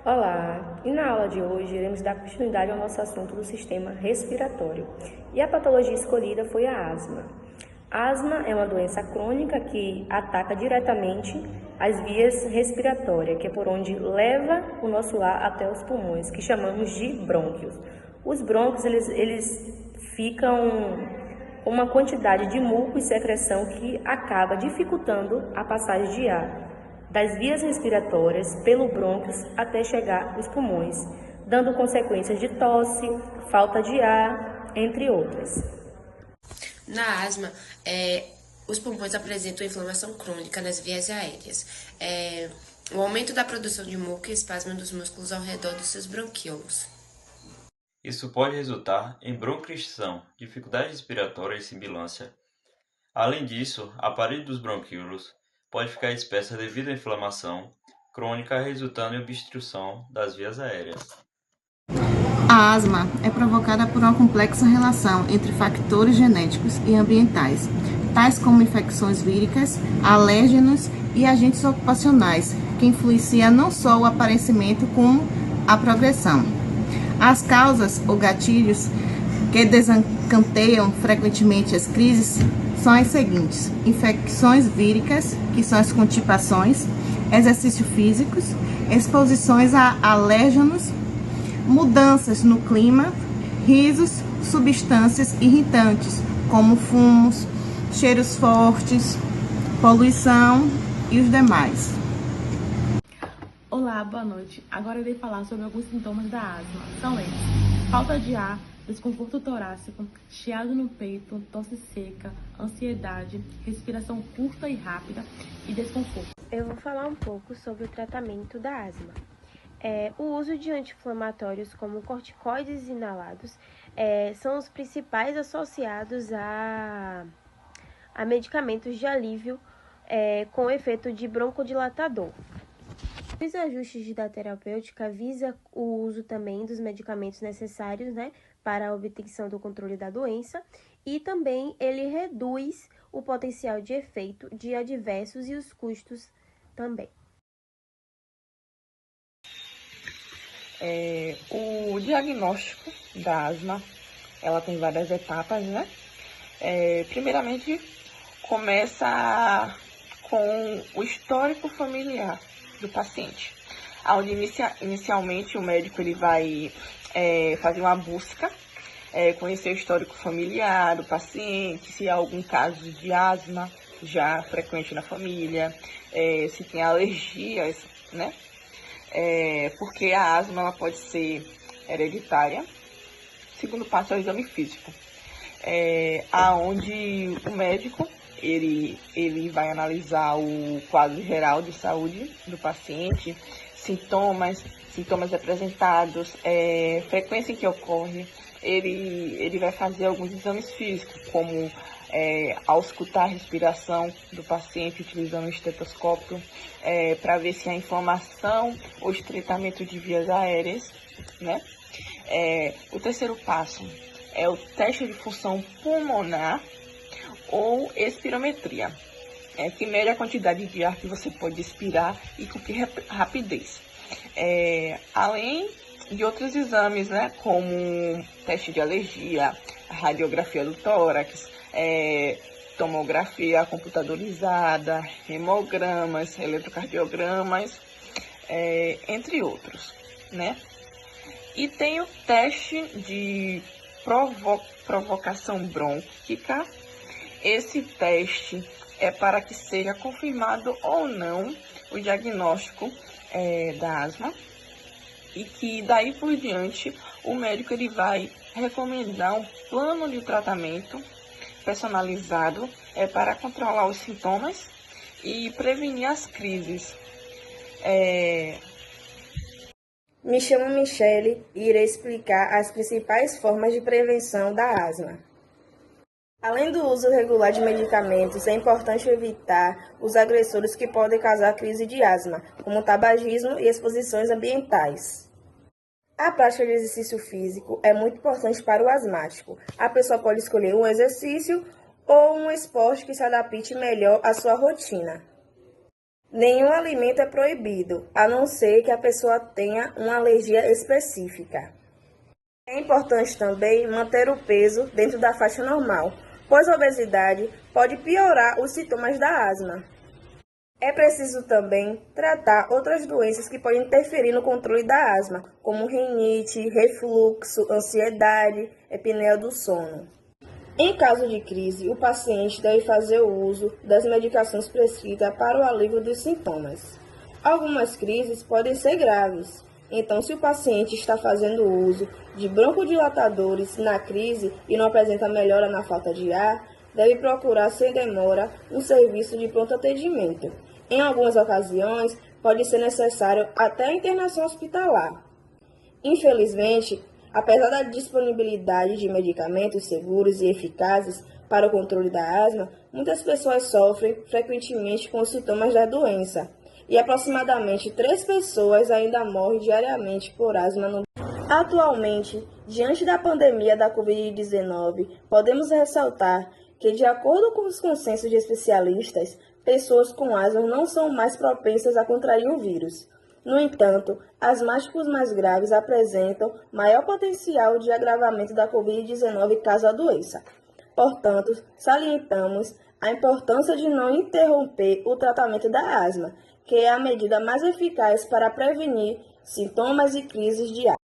Olá! E na aula de hoje iremos dar continuidade ao nosso assunto do sistema respiratório. E a patologia escolhida foi a asma. A asma é uma doença crônica que ataca diretamente as vias respiratórias, que é por onde leva o nosso ar até os pulmões, que chamamos de brônquios. Os brônquios, eles ficam com uma quantidade de muco e secreção que acaba dificultando a passagem de ar das vias respiratórias pelo brônquios até chegar aos pulmões, dando consequências de tosse, falta de ar, entre outras. Na asma, os pulmões apresentam inflamação crônica nas vias aéreas. O aumento da produção de muco e espasmo dos músculos ao redor dos seus bronquíolos. Isso pode resultar em bronquiectação, dificuldade respiratória e sibilância. Além disso, a parede dos bronquíolos pode ficar espessa devido à inflamação crônica resultando em obstrução das vias aéreas. A asma é provocada por uma complexa relação entre factores genéticos e ambientais, tais como infecções víricas, alérgenos e agentes ocupacionais, que influenciam não só o aparecimento como a progressão. As causas ou gatilhos que desencanteiam frequentemente as crises são as seguintes: infecções víricas, que são as constipações, exercícios físicos, exposições a alérgenos, mudanças no clima, risos, substâncias irritantes, como fumos, cheiros fortes, poluição e os demais. Olá, boa noite. Agora eu irei falar sobre alguns sintomas da asma. São eles: falta de ar, desconforto torácico, chiado no peito, tosse seca, ansiedade, respiração curta e rápida e desconforto. Eu vou falar um pouco sobre o tratamento da asma. O uso de anti-inflamatórios como corticoides inalados são os principais associados a medicamentos de alívio com efeito de broncodilatador. Os ajustes da terapêutica visa o uso também dos medicamentos necessários, para a obtenção do controle da doença, e também ele reduz o potencial de efeito de adversos e os custos também. O diagnóstico da asma, ela tem várias etapas, né? Primeiramente, começa com o histórico familiar do paciente, onde inicialmente o médico ele vai fazer uma busca, conhecer o histórico familiar do paciente, se há algum caso de asma já frequente na família, se tem alergias, né? Porque a asma ela pode ser hereditária. Segundo passo é o exame físico, aonde o médico ele vai analisar o quadro geral de saúde do paciente, sintomas apresentados, frequência em que ocorre. Ele vai fazer alguns exames físicos, como auscultar a respiração do paciente utilizando o estetoscópio, para ver se há inflamação ou estreitamento de vias aéreas, né? O terceiro passo é o teste de função pulmonar ou espirometria, que mede a quantidade de ar que você pode expirar e com que rapidez. Além de outros exames, né, como teste de alergia, radiografia do tórax, tomografia computadorizada, hemogramas, eletrocardiogramas, entre outros, né? E tem o teste de provocação brônquica. Esse teste é para que seja confirmado ou não o diagnóstico da asma, e que daí por diante o médico ele vai recomendar um plano de tratamento personalizado para controlar os sintomas e prevenir as crises. Me chamo Michele e irei explicar as principais formas de prevenção da asma. Além do uso regular de medicamentos, é importante evitar os agressores que podem causar crise de asma, como o tabagismo e exposições ambientais. A prática de exercício físico é muito importante para o asmático. A pessoa pode escolher um exercício ou um esporte que se adapte melhor à sua rotina. Nenhum alimento é proibido, a não ser que a pessoa tenha uma alergia específica. É importante também manter o peso dentro da faixa normal, pois a obesidade pode piorar os sintomas da asma. É preciso também tratar outras doenças que podem interferir no controle da asma, como rinite, refluxo, ansiedade, apneia do sono. Em caso de crise, o paciente deve fazer o uso das medicações prescritas para o alívio dos sintomas. Algumas crises podem ser graves, então se o paciente está fazendo uso de broncodilatadores na crise e não apresenta melhora na falta de ar, deve procurar sem demora um serviço de pronto atendimento. Em algumas ocasiões, pode ser necessário até a internação hospitalar. Infelizmente, apesar da disponibilidade de medicamentos seguros e eficazes para o controle da asma, muitas pessoas sofrem frequentemente com os sintomas da doença e aproximadamente 3 pessoas ainda morrem diariamente por asma no Brasil. Atualmente, diante da pandemia da Covid-19, podemos ressaltar que, de acordo com os consensos de especialistas, pessoas com asma não são mais propensas a contrair o vírus. No entanto, asmáticos mais graves apresentam maior potencial de agravamento da Covid-19 caso a doença. Portanto, salientamos a importância de não interromper o tratamento da asma, que é a medida mais eficaz para prevenir sintomas e crises de asma.